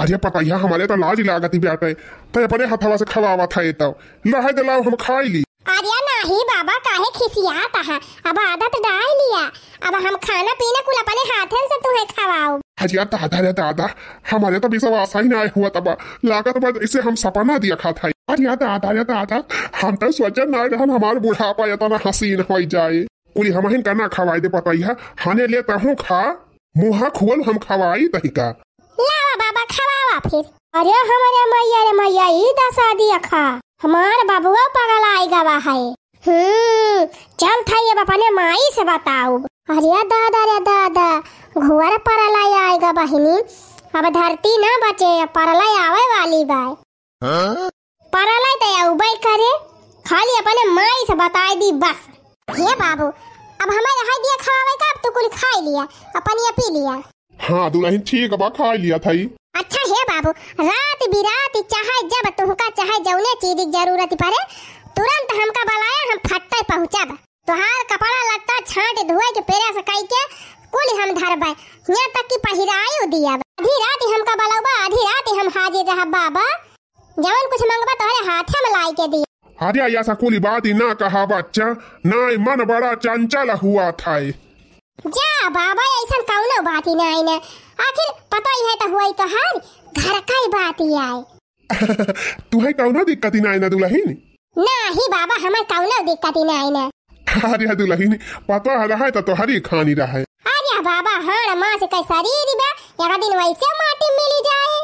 अरे पतैया हमारे तो लाज लागती बाटे तो अपने हथवा से खवावा था तो लहे दिलाओ हम खाई ली। अरे नहीं बाबा काहे खिसियाता है, अब आदत डाल लिया, अब हम खाना पीना कुल अपने हाथन से तुम्हें खवाओ। अरे दादा रे दादा हमारे तो विश्वास ही नहीं हुआ तब लागत बाद इसे हम सपना दिया खाता है। अरे दादा रे दादा हम तो सोचे ना रहन हमार बुढ़ापा इतना हसीन हो जाए कुल हम हिन करना खवाई दे पतैया हाने ले तहू खा मुहा खोल हम खवाई तही का लावा बाबा खवावा फिर। अरे हमारे मैया रे मैया ई दसा दिया खा हमार बाबुआ पगला आई गवा है। चल था ये अपने माई से बताओ। अरे दादा रे दादा घुवर परला आएगा बहिनी, अब धरती ना बचे परला आवे वाली बाय परला तो उबई करे खाली अपने माई से बताई दी बस। हे बाबू अब हमारे हाथ दिया खवावे का अब तो कुल खा लिया अपन ये पी लिया। हाँ दुल्हन ठीक बा खा लिया था। अच्छा हे बाबू रात बिरात चाहे जब तुहका चाहे जौने चीज की जरूरत पड़े तुरंत हमका बुलाया हम फट्टे पहुंचब। तुहार कपड़ा लगता छांट धोए के पेरा से कई के कुल हम धरबे यहाँ तक की पहिराई दिया। आधी रात हमका बुलावा आधी रात हम हाजिर रह बाबा जवन कुछ मंगबा तोहरे हाथे में लाई के दिया। अरे ऐसा कोई बात ही ना कहा बच्चा ना मन बड़ा चंचल हुआ था। जा बाबा ऐसा कौनो बात ही नहीं ना आखिर पता ही है तो हुआ तो हर घर का ही बात ही आए। तुम्हें कौनो दिक्कत ही नहीं ना दुल्हन? नहीं बाबा हमें कौनो दिक्कत ही नहीं ना। अरे दुल्हन पता है तो हरी खानी रहा है। अरे बाबा हाँ माँ से कई शरीर बा एक दिन वैसे माटी मिली जाए।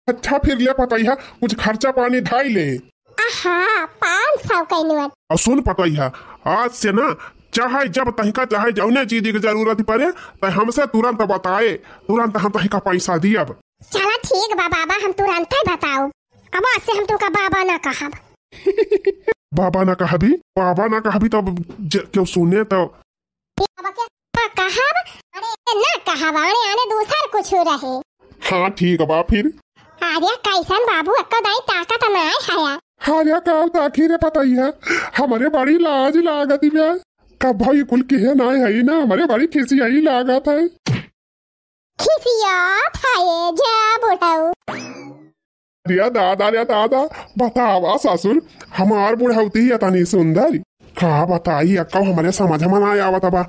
अच्छा फिर ले पतैया कुछ खर्चा पानी ढाई ले। 500 का नोट। और सुन पतैया आज से ना चाहे जब तहिका चाहे जौने चीज की जरूरत पड़े तो हमसे तुरंत बताए तुरंत हम तहिका पैसा दिया। चला ठीक बा बाबा हम तुरंत ही बताओ अब आज से हम तुमका बाबा ना कहब। बाबा ना कहबी तब क्यों सुने तो बाबा क्या कहब अरे ना कहब आने दूसर कुछ रहे। हाँ ठीक बा फिर। अरे कैसन बाबू अक्का दाई ताकत ना है। अरे का ताखिर पतैया हमारे बड़ी लाज लागती बे कब भाई कुल के है ना है ना हमारे बड़ी खिसियाई लागत है। खिसियात है जा बुढ़ाऊ। अरे दादा बतावा ससुर हमार बुढ़ाउती ही इतनी सुंदर का बताई अक्का हमारे समझ में ना आवत बा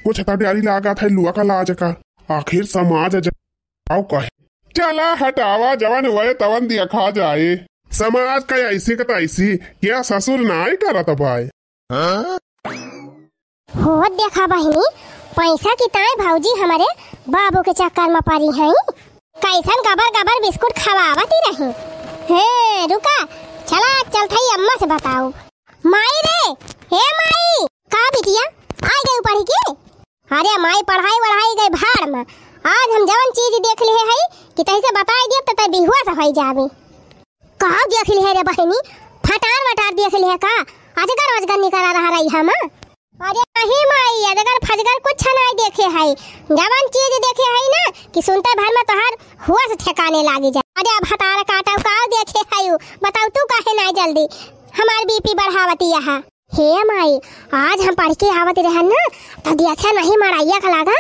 कुछ तो डरी लागत है लुआ का लाज का आखिर समाज जाओ कहे चला हटावा जवन हुए तवन दिया खा जाए समाज का ऐसी का ऐसी क्या ससुर ना करत भाई। हो देखा बहिनी पैसा की ताई भाऊजी हमारे बाबू के चक्कर में पड़ी है कैसन गबर बिस्कुट खवावती रही। हे रुका चला चल थई अम्मा से बताओ। माई रे हे माई का बिटिया आई गई पढ़ी के? अरे माई पढ़ाई गई भाड़ में आज हम जवन चीज देख लिए है कि तैसे बताई दिए तो बिहुआ से हो जावे। कहाँ देख लिए रे बहिनी फटार वटार देख लिए का अजगर निकल रहा रही हम। अरे नहीं माई अजगर फजगर कुछ नहीं देखे है जवन चीज देखे है ना कि सुनते भर में तोहर हुआ से ठेकाने लागी जाए। अरे अब हतार काटा का देखे है बताओ तू काहे नहीं जल्दी हमार बीपी बढ़ावती है। हे माई आज हम पढ़ के आवत रहे ना तो देखे नहीं मड़ाइया का लागा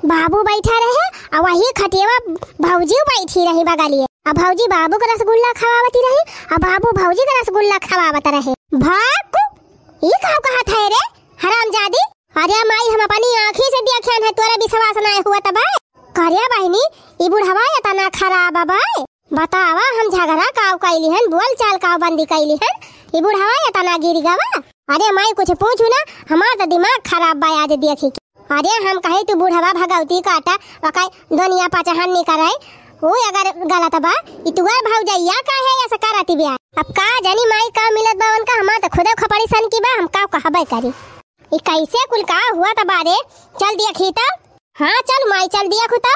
बाबू बैठा रहे और वही खटिया भौजी बैठी रही बगलिए अब भौजी बाबू का रसगुल्ला खवावती रही और बाबू भौजी का रसगुल्ला खवावत रहे। भाग ये का कहा था रे हरामजादी। अरे माई हम अपनी आँखी से देखे है तोरा विश्वास नहीं हुआ तब करे बहनी ई बुढ़वा इतना खराब बाय बतावा हम झगड़ा काव कैली हन बोल चाल काव बंदी कैली हन ई बुढ़वा इतना गिर गवा। अरे माई कुछ पूछू ना हमार तो दिमाग खराब बा आज देखी। अरे हम कहे तू बुढ़वा भगवती काटा वकाई दुनिया पचहन नहीं करे वो अगर गलत बा ई तुअर भौजैया काहे ऐसा करती बिया। अब का जानी माई का मिलत बा उनका हमार तो खुदे खपड़ी सन की बा हम का कहबे करी ई कैसे कुल का हुआ त बारे चल दिया खीता। हाँ चल माई चल दिया खुता।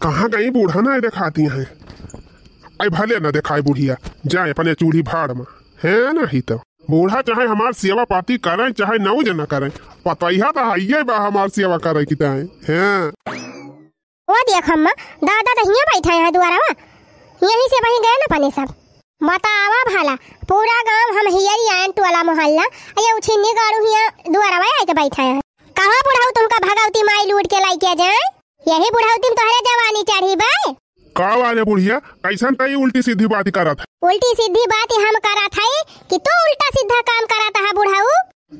कहाँ गई बूढ़ा ना दिखाती हैं आई भले न दिखाए बुढ़िया जाए अपने चूड़ी भाड़ में है नहीं तो बूढ़ा चाहे हमार सेवा पाती करे चाहे नौ जना करे पतैया तो है बा हमार सेवा करे की ताए हैं। वो देख अम्मा दादा तो यहाँ बैठा है द्वारा यहीं से वहीं गए ना पने सब बतावा भाला पूरा गांव हम हियरी आयन टोला मोहल्ला ये उछिन्नी गाड़ू हिया द्वारा आए के बैठा है कहाँ बुढ़ाऊ तुमका भगवती माई लूट के लाई के जाए? यही बुढ़ाऊ तुम तोहरे जवानी चढ़ी बाय। का वाले बुढ़िया कैसन तई उल्टी सीधी बात करत है? उल्टी सीधी बात हम करत है कि तू उल्टा सीधा काम करत है बुढ़ाऊ?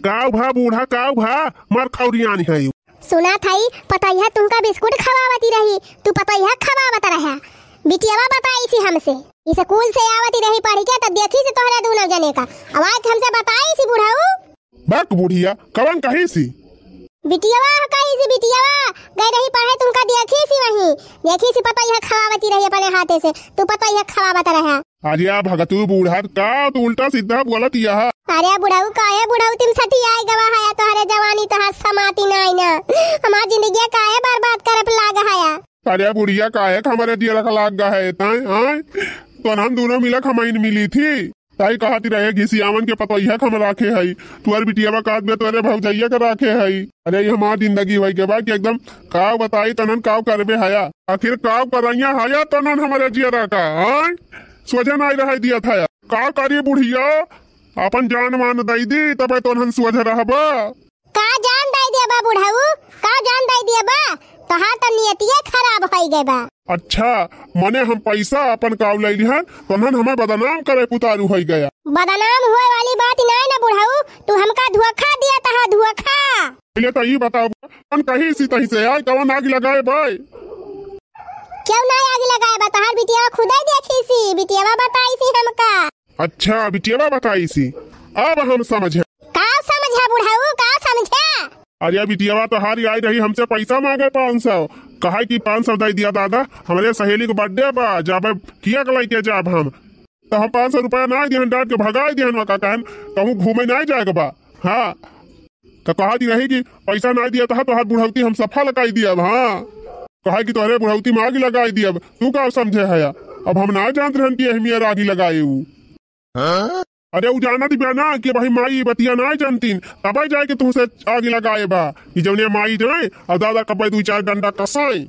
काव भा बूढ़ा काव भा मर खौरियानी है। सुना था पतैया तुमका बिस्कुट खवावती रही, तू पतैया खवावत रहा। बिटियावा बताई सी हमसे, स्कूल से आवती रही पढ़ के तो देखी से तोहरा दोनों जने का आवाज हमसे बताई सी बुढ़ाऊ। बक बुढ़िया कवन कही सी? बिटियावा कही सी, बिटियावा गई रही पढ़े तुमका देखी सी, वहीं देखी सी पतैया खवावती रही अपने हाथे से, तू पतैया खवावत रहा। अरे भगतू बूढ़ा का तू उल्टा सीधा बोलत यह। अरे बुढ़ाऊ काहे बुढ़ाऊ तुम सठी आई गवा है तोहरे जवानी तोहर समाती नहीं ना, हमार जिंदगी काहे बर्बाद करप लाग है। अरे बुढ़िया काहे हमारे दिया रखा लाग गा है ताई आय तो हम दोनों मिला खमाइन मिली थी ताई कहती रहे घिसियावन के पतैया हम राखे है तुअर बिटियावा काट में तोरे भौजैया के राखे है। अरे ये हमार जिंदगी वही के बाद एकदम काव बताई तनन काव करबे हया, आखिर काव करैया हया तनन हमारे जिया का आय सोझा नहीं रह दिया था। का करिए बुढ़िया अपन जान मान दई दी तब तो हम सोझा रहबा। का जान दई देबा बुढ़ाऊ? का जान दई देबा? तहार त नियतिये खराब होई गए बा। अच्छा मने हम पैसा अपन काव लैली हन तनन हमें बदनाम करे पुतारू होई गया। बदनाम होए वाली बात नहीं ना बुढ़ाऊ, तू हमका धोखा दिया तहा धोखा। पहले तो ये बताओ कौन कही सी तही से आई कौन आग लगाए भाई? क्यों नहीं आग लगाए बा? तहार बिटियावा खुदे देखी सी, बिटियावा बताई सी हमका। अच्छा बिटियावा बताई सी, अब हम समझे। का समझा बुढ़ाऊ, का समझा? अरे बिटियावा तो हारी आई रही हमसे पैसा मांगे 500, कहा कि 500 दे दिया दादा हमारे सहेली को बर्थडे बा जाबे किया गलाई के जाब हम तो हम 500 रुपया नहीं दिहन डांट के भगाई दिहन का कहन कहूँ घूमे नहीं जाएगा बा। हाँ तो कहा दी रही कि पैसा नहीं दिया था तो हाथ बुढ़ौती हम सफा लगाई दिया। हाँ कहा कि तोहरे बुढ़ौती में आग लगाई दिया, तू का समझे है? अब हम ना जानते रहन की अहमियत आग लगाए ऊ। अरे उ जाना दी ना कि भाई माई बतिया नहीं जानतीन तब जाए कि तुमसे आग लगाए बा कि जौने माई जाए और दादा कब 2-4 डंडा कसाई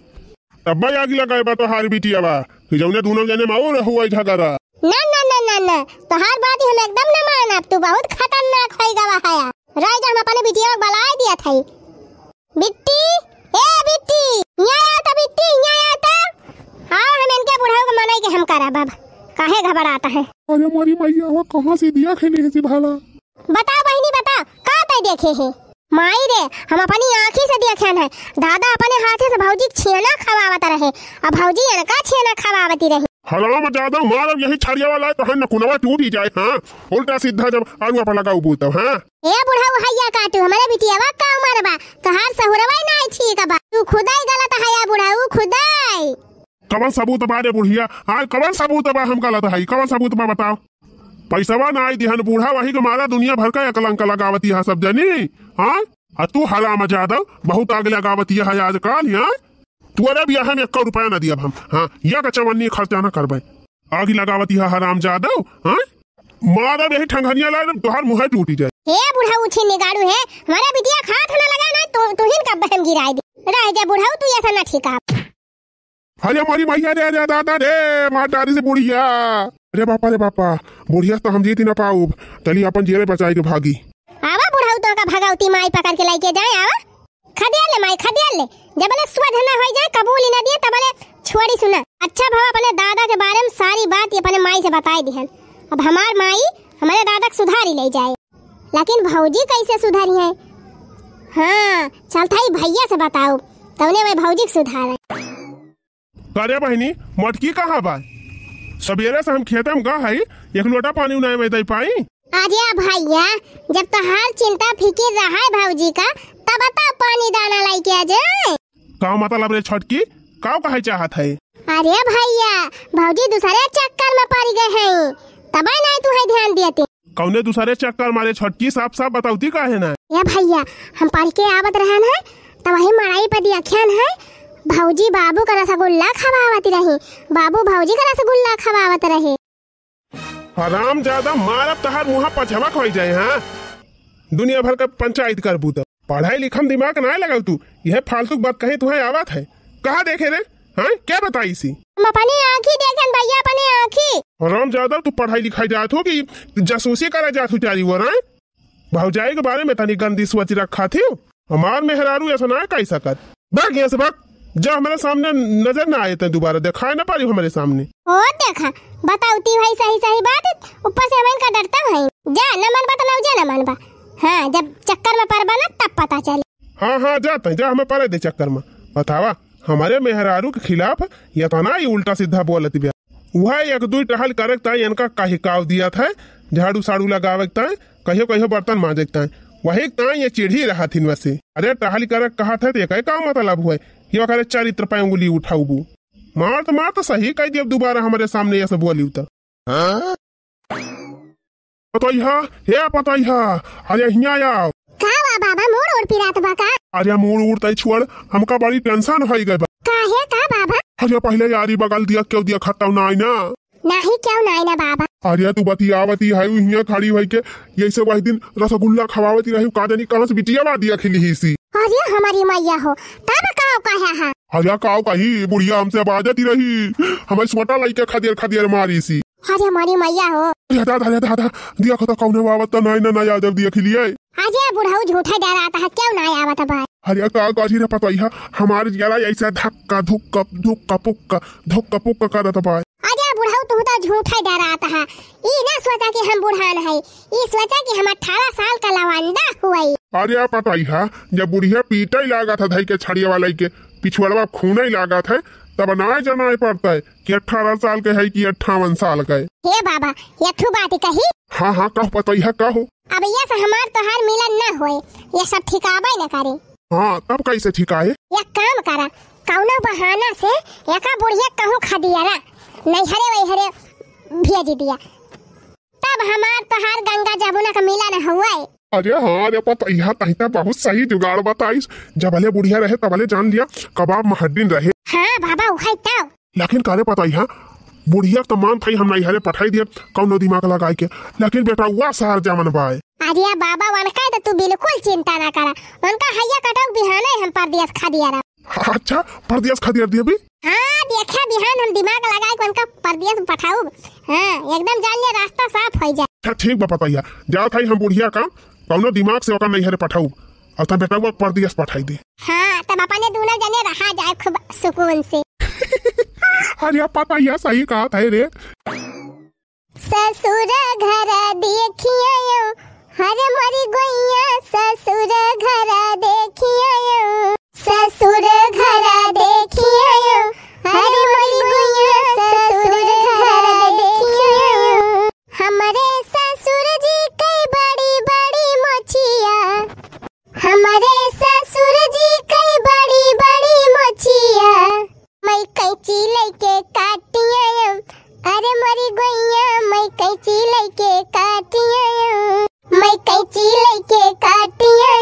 तब आग लगाए बा तो हार बिटिया बा कि जौने दोनों जने में और हुआ झगड़ा। ना ना ना ना ना तो हर बात हम एकदम न मानब, तू बहुत खतरनाक होई गवा है। राय हम अपने बिटिया को बलाई दिया था। बिट्टी ए बिट्टी यहाँ आता, बिट्टी यहाँ आता। हाँ हम इनके बुढ़ाऊ को मनाई के हम करा बाबा, काहे घबराता है? अरे हमारी मैया वो कहाँ से दिया खेली है भाला? बता बहनी बता का तय देखे है? माई रे हम अपनी आँखी से देखे है, दादा अपने हाथे से भौजी छेना खवावत रहे और भौजी इनका छेना खवावती रही। हराम ज्यादा मार यही छड़िया वाला तो है नकुनवा टूट ही जाए। हाँ उल्टा सीधा जब आलू पर लगाऊ बूतो। हाँ ए बुढ़ाऊ हैया काटू हमारे बिटियावा का मारबा तहार सहुरवा नहीं ठीक बा, तू खुदाई गलत है या बुढ़ाऊ खुदाई। कवन सबूत बा रे बुढ़िया? हाँ कवन सबूत बा हम गलत है? कवन सबूत बा बताओ? पैसावा ना आई दिहन बूढ़ा वही के मारा दुनिया भर का कलंक लगावती है सब जनी। हाँ तू हराम ज्यादा बहुत आग लगावती है आजकल। यहाँ तू अरे भी हम 1 रुपया न दिया हम। हाँ यह का चवन्नी खर्चा न करबे आग लगावती है हराम ज्यादा। हाँ मारा यही ठंगनिया ला तोहार मुँह टूटी जाए। हे बुढ़ाऊ छे निगाड़ू है हमारा बिटिया खात न लगा ना तो हिन का बहम गिराई दे रह जा बुढ़ाऊ, तू ऐसा न ठीका। अरे हमारी मैया रे रे दादा रे मार डारी से बुढ़िया। अरे बापा बुढ़िया तो हम जीत न पाऊ, चलिए अपन जेरे बचाई के भागी। आवा बुढ़ाऊ तो का भगावती माई पकड़ के लाई के जाए। आवा खदिया ले माई खदिया ले, जब ले सुध न हो जाए कबूल न दिए तब ले छोड़ी सुना। अच्छा भाव अपने दादा के बारे में सारी बात ये अपने माई से बताई दिहन। अब हमार माई हमारे दादा को सुधारी ले जाए, लेकिन भौजी कैसे सुधारी है? हाँ चल थाई भैया से बताओ तवने मैं भौजी सुधार। अरे बहनी मटकी कहाँ बा? सवेरे से हम खेते में गा है एक लोटा पानी उनाए में दे पाई। अरे भैया जब तहार चिंता फिकिर रहा है भौजी का तब बता पानी दाना लाई के आ जाए। का मतलब रे छटकी का कहे चाहत है? अरे भैया भौजी दूसरे चक्कर में पड़ गए हैं तब नहीं तू है ध्यान देते। कौने दूसरे चक्कर मारे छटकी साफ साफ बताऊती काहे ना? ये भैया हम पढ़ के आवत रहन है तब वही मड़ाई पर दियाख्यान है भौजी बाबू का रसगुल्ला खवावती रही, बाबू भौजी का रसगुल्ला खवावत रहे। हराम ज्यादा मारब तहार मुँह पछवा खोई जाए। हाँ दुनिया भर का पंचायत कर बूता पढ़ाई लिखम दिमाग ना लगा तू यह फालतू बात कहीं तुम्हें आवत है? कहाँ देखे रे? हाँ क्या बताई सी? हम अपनी आँखी देखें भैया अपनी आँखी। हराम ज्यादा तू पढ़ाई लिखाई जात हो कि जासूसी करा जात हो चारी वो? भौजाई के बारे में तनी गंदी सोच रखा थी। हमार मेहरारू ऐसा ना है कही सकत। भाग यहाँ से भाग, जा हमारे सामने नजर ना आए थे दोबारा, देखा ना पारी हमारे सामने। ओ देखा बताऊती भाई सही सही बात, ऊपर से हमें का डरता भाई। जा न मन बा तो जा न मन बा। हाँ जब चक्कर में पड़बा ना तब पता चले। हाँ हाँ जाते हैं, जा हमें पड़े दे चक्कर में। बतावा हमारे मेहरारू के खिलाफ या तो ना ही उल्टा सीधा बोलती बे। वह एक दो टहल करता है, इनका कही काव दिया था, झाड़ू साड़ू लगावता है, कहियो कहियो बर्तन मांजता है, वही ताई ये चिढ़ी रहा थी वैसे। अरे टहल कर कहा था तो का मतलब हुआ ये करे चरित्र पे उंगली उठाऊ मार तो सही कह दिया, दोबारा हमारे सामने ऐसे बोली तो पता अरे यहाँ बाबा मोड़ उड़ पिरात बा का? अरे मोड़ उड़ता छोड़, हमका बड़ी टेंशन हो गई बा। काहे का बाबा? अरे पहले यारी बगल दिया क्यों दिया खत्म ना आई ना। नहीं क्यों नहीं ना बाबा। अरे तू बतियावती है यहाँ खड़ी हुई के यही वही दिन रसगुल्ला खवावती रही, का जानी कहाँ से बिटिया बा दिया खिली ही सी। अरे हमारी मैया हो तब काव कहा है। अरे काव कही बुढ़िया हमसे बाजती रही, हमारी छोटा लड़के खदियर खदियर मारी सी। अरे हमारी मैया हो दादा दिया खता कौन बावत तो नहीं ना यादव दिया खिलिए। अजय बुढ़ाऊ झूठा डराता है, क्यों नहीं आवत भाई? अरे का रे पता ही हमारे जरा ऐसा धक्का धुक्का धुक्का पुक्का करता भाई। अजय बुढ़ाऊ तू तो झूठा डराता है, ये ना सोचा कि हम बुढ़ान है, ये सोचा कि हम 18 साल का लवंडा हुई। अरे पता ही जब बुढ़िया पीटा ही लगा था धाई के छड़िया वाला के पिछुआ खून ही लगा था, तब ना जाना पड़ता है कि 18 साल के है कि 58 साल का है। हे बाबा ये ठू बात कही। हाँ कहो पता ही कहो। अब ये से हमार तोहार मिलन न होए, ये सब ठिकाबे न करे। हाँ तब कैसे ठिकाए? एक काम करा, कौनो बहाना से एका बुढ़िया कहूँ खदिया रा, नहीं हरे वही हरे भेज दिया, तब हमार तोहार गंगा जमुना का मिलन हुआ। अरे हाँ रे पता यह तहिता बहुत सही जुगाड़ बताइस, जब भले बुढ़िया रहे तब भले जान लिया कबाब महड्डीन रहे। हाँ बाबा उहाई तब। लेकिन कारे पता ही बुढ़िया तो मान था हम नहीं पठाई दिया कौनो दिमाग लगाए के, लेकिन बेटा हुआ शहर जामन बाय। अरे बाबा उनका तो तू बिल्कुल चिंता ना करा, उनका हैया कटक बिहाने हम परदेश खा दिया रहा। अच्छा परदेश खा दिया भी? हाँ देखा बिहान हम दिमाग लगाए को उनका परदेश पठाऊ। हाँ एकदम जान लिया रास्ता साफ हो जाए। अच्छा ठीक बा पता जा था हम बुढ़िया का कौनो दिमाग से ओका नहीं हरे पठाऊ और तब बेटा वो परदेश पठाई दे। हाँ तब अपने दोनों जने रहा जाए खूब सुकून से। अरे पता यह सही कहा था रे। ससुर घर देखियो हर मरी गोइया, ससुर घर देखियो, ससुर घर देखियो हर मरी गोइया, ससुर घर देखियो। हमारे ससुर जी कई बड़ी बड़ी मोचिया, हमारे ससुर जी कई बड़ी बड़ी मोचिया, मैं कैंची लेके काटिया, अरे मरी गोइया मैं कैंची लेके काटिया, मैं कैंची लेके काटिया,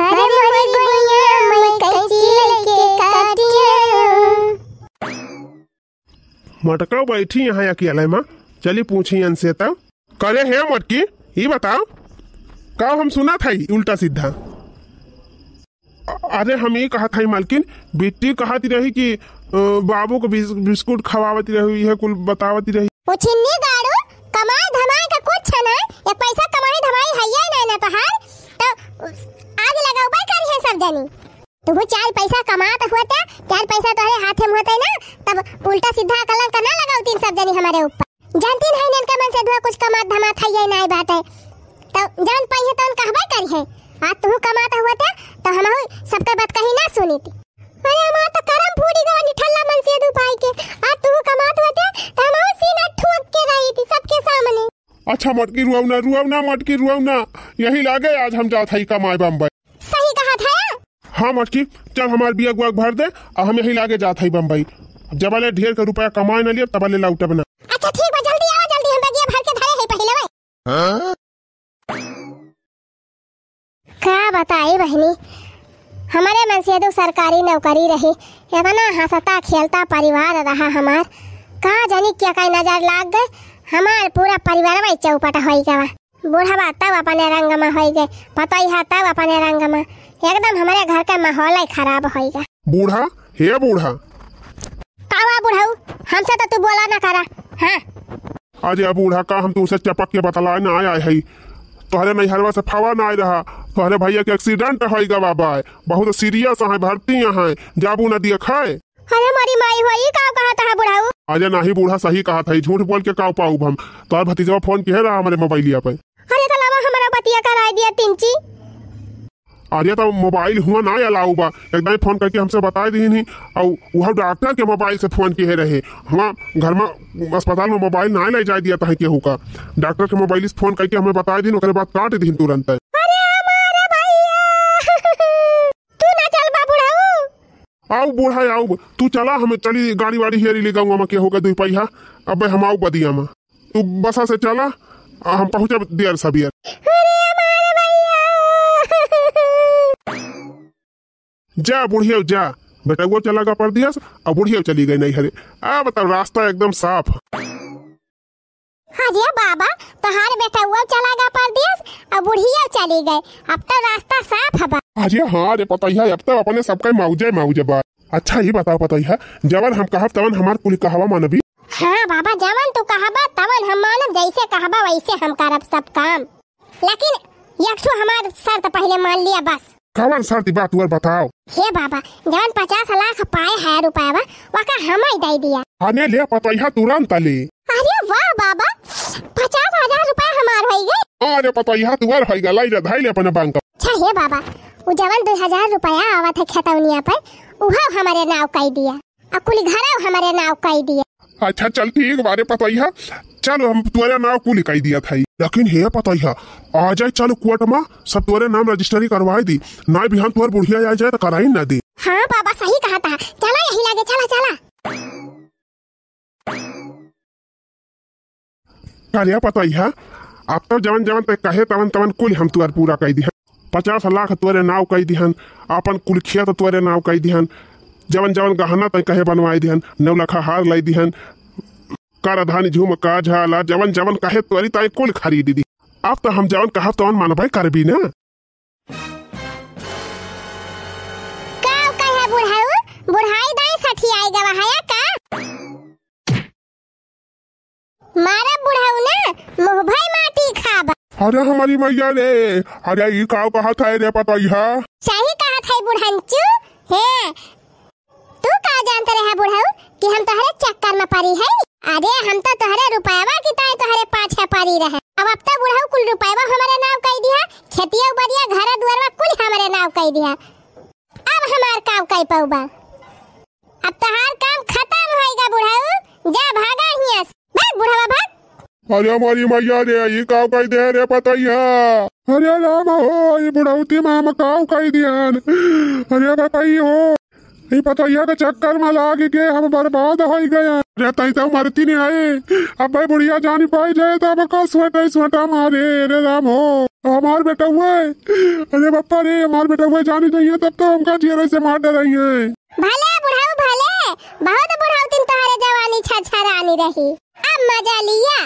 अरे मरी गोइया मैं कैंची लेके काटिया। मटका बैठी यहाँ अकेले माँ, चली पूछी इनसे तब करे है मटकी ये बताओ का हम सुना था उल्टा सीधा। अरे हम ये कहा था मालकिन बिट्टी कहती रही कि बाबू को बिस्कुट खवावती रही है, कुल बतावती रही। पुछिन्नी गाड़ू कमाई धमाई का कुछ ना, एक पैसा कमाई धमाई है या नहीं ना तोहार, तो आग लगाओ भाई करी है सब जनी। तू 4 पैसा कमात होता, 4 पैसा तोहरे हाथ में होता है ना, तब उल्टा सीधा कलंक ना लगाओ तीन सब जनी हमारे ऊपर। जानती नहीं इनका मन से धुआ कुछ कमात धमात है या नहीं बात है, तो जान पाई तो कहबे करी है। आज तू कमाता होता तो हम सबका बात कहीं ना सुनी थी। अरे हमार तो करम फूटी गवा निठल्ला मन से दू पाई के, आज तू कमात होता तो हम सीना ठोक के रही थी सबके सामने। अच्छा मटकी रुआवना मटकी रुआवना, यही लागे आज हम जात हई कमाए बम्बई। सही कहा था। हाँ मटकी चल हमार बिया गुआ भर दे और हम यही लागे जात हई बम्बई, जब ले ढेर के रुपया कमाए न लिया तब ले लौटे बना। अच्छा ठीक बा जल्दी आओ, जल्दी हम बिया भर के धरे है पहले वे। हां का बताई बहनी, हमारे मन से तो सरकारी नौकरी रही, इतना हंसता खेलता परिवार रहा हमार, कहा जानी क्या कहीं नजर लाग गए, हमार पूरा परिवार में चौपट हो गया। बूढ़ा तब अपने रंग में हो गए, पता ही तब अपने रंग में, एकदम हमारे घर का माहौल ही खराब हो गया। बूढ़ा हे बूढ़ा कावा बुढ़ाऊ हमसे तो तू बोला ना करा। हाँ अजय बूढ़ा का हम तुमसे चपक के बतलाए ना आया है, तोहरे नैहरवा से फवा ना रहा, तोहरे भैया के एक्सीडेंट हो गया बाबा, बहुत सीरियस है, भर्ती है, जाबू न दिया खाए। अरे हमारी माई हुई का कहा था बुढ़ाऊ? अरे नहीं बूढ़ा सही कहा था, झूठ बोल के का पाऊ हम। तोहर भतीजवा फोन किए रहा हमारे मोबाइलिया पे। अरे तो लावा हमारा बतिया कराई दिया तिंची। अरे तो मोबाइल हुआ ना अलाउ बा, एकदम फोन करके हमसे बता दी नहीं, और वह डॉक्टर के मोबाइल से फोन किए रहे। हम घर में अस्पताल में मोबाइल ना ले जाए दिया था केहू का, डॉक्टर के मोबाइल से फोन करके हमें बता दी, ओकरे बाद काट दी तुरंत। आओ बूढ़ा आओ, तू चला, हमें चली गाड़ी वाड़ी हेरी ले गाँव में के होगा 2 पहिया। अब हम आओ बदिया में, तू बसा से चला, हम पहुँचे देर सबियर। जा बुढ़िया जा, बेटा वो चला गा पर दिया और बुढ़िया चली गई नहीं हरे। आ बताओ, रास्ता एकदम साफ। हाँ जी बाबा, तोहार बेटा वो चला गा पर दिया और बुढ़िया चली गई, अब तो रास्ता साफ है। अरे हाँ रे पता है, अब तो अपने सबका मौजे मौजे बात। अच्छा ये बताओ, पता है जवन हम कहब तवन हमार कुल कहवा मानबी? हाँ बाबा, जवन तू कहबा तवन हम मानब, जैसे कहबा वैसे हम करब सब काम, लेकिन एक हमार शर्त पहले मान लिया बस। कवन शर्त बात और बताओ? हे बाबा, जवन 50 लाख पाए है रुपया वका हम ही दे दिया। आने ले पता है तुरंत ले। अरे वाह बाबा, 50,000 रुपया हमार हो गए। अरे पता है तुअर हो गया, लाई धाई ले अपने बैंक। अच्छा हे बाबा, वो जवन 2,000 रुपया आवा था खेतौनिया पर, उहा हमारे नाव कई दिया, और कुल घर हमारे नाव कई दिया। अच्छा चल ठीक बारे पता है, चलो हम तुम्हारे नाम कुल कही दिया था, लेकिन हे पता है आ जाए चलो कोर्ट में सब तुम्हारे नाम रजिस्ट्री करवाई दी, ना बिहान तुम्हारे बुढ़िया आ जाए तो कराई ना दे। हाँ बाबा सही कहा था, चला यही लगे, चला चला। क्या पता है, अब तो जवन जवन तक कहे तवन तवन कुल हम तुम्हारे पूरा कही दिहन, 50 लाख तुम्हारे नाव कही दिहन, अपन कुल खेत तुम्हारे नाव कही दिहन, जवन जवन गहना तक कहे बनवाई दिहन, 9 लाख हार लाई दिहन, कराधानी झुमका झाला जवन जवन कहे तोरी ताई कुल खरीदी दी। अब तो हम जवन कहा तवन मानबे करबी ना। का कहे बुढ़ाऊ, बुढ़ाई दाई सठी आई गवाया का मारा बुढ़ाऊ ना मुंह भाई माटी खाबा। अरे हमारी मैया रे, अरे ये का कहा था रे पता है? सही कहा था बुढ़ांचू। है तू का जानते रहे बुढ़ाऊ कि हम तोहरे चक्कर में पड़ी है? अरे हम तो तोहरे रुपयावा की ताई तोहरे पाछे पड़ी रहे। अब तो बुढ़ाऊ कुल रुपयावा हमारे नाव कई दिया, खेतिया बड़िया घर दुआरवा कुल हमारे नाव कई दिया। अब हमार काम कई पौबा, अब तोहार काम खत्म होएगा बुढ़ाऊ, जा भागा हियां से, भाग बुढ़ावा भाग। अरे हमारी मैया रे, ये काव कही दे रे पता है? अरे राम हो, ये बुढ़ौती मामा काव कही दियान, अरे बताइए ये पता है के चक्कर में लाग के हम बर्बाद हो गया। रहता ही तो मरती नहीं आए, अब भाई बुढ़िया जानी पाई जाए तो अब का स्वेटा मारे। अरे राम हो, हमार बेटा हुआ, अरे बप्पा रे हमार बेटा हुआ जानी नहीं है, तब तो हमका चेहरे से मार डर रही है। भले बुढ़ाऊ भले, बहुत बुढ़ाऊ दिन तुम्हारे जवानी छछरानी रही, अब मजा लिया।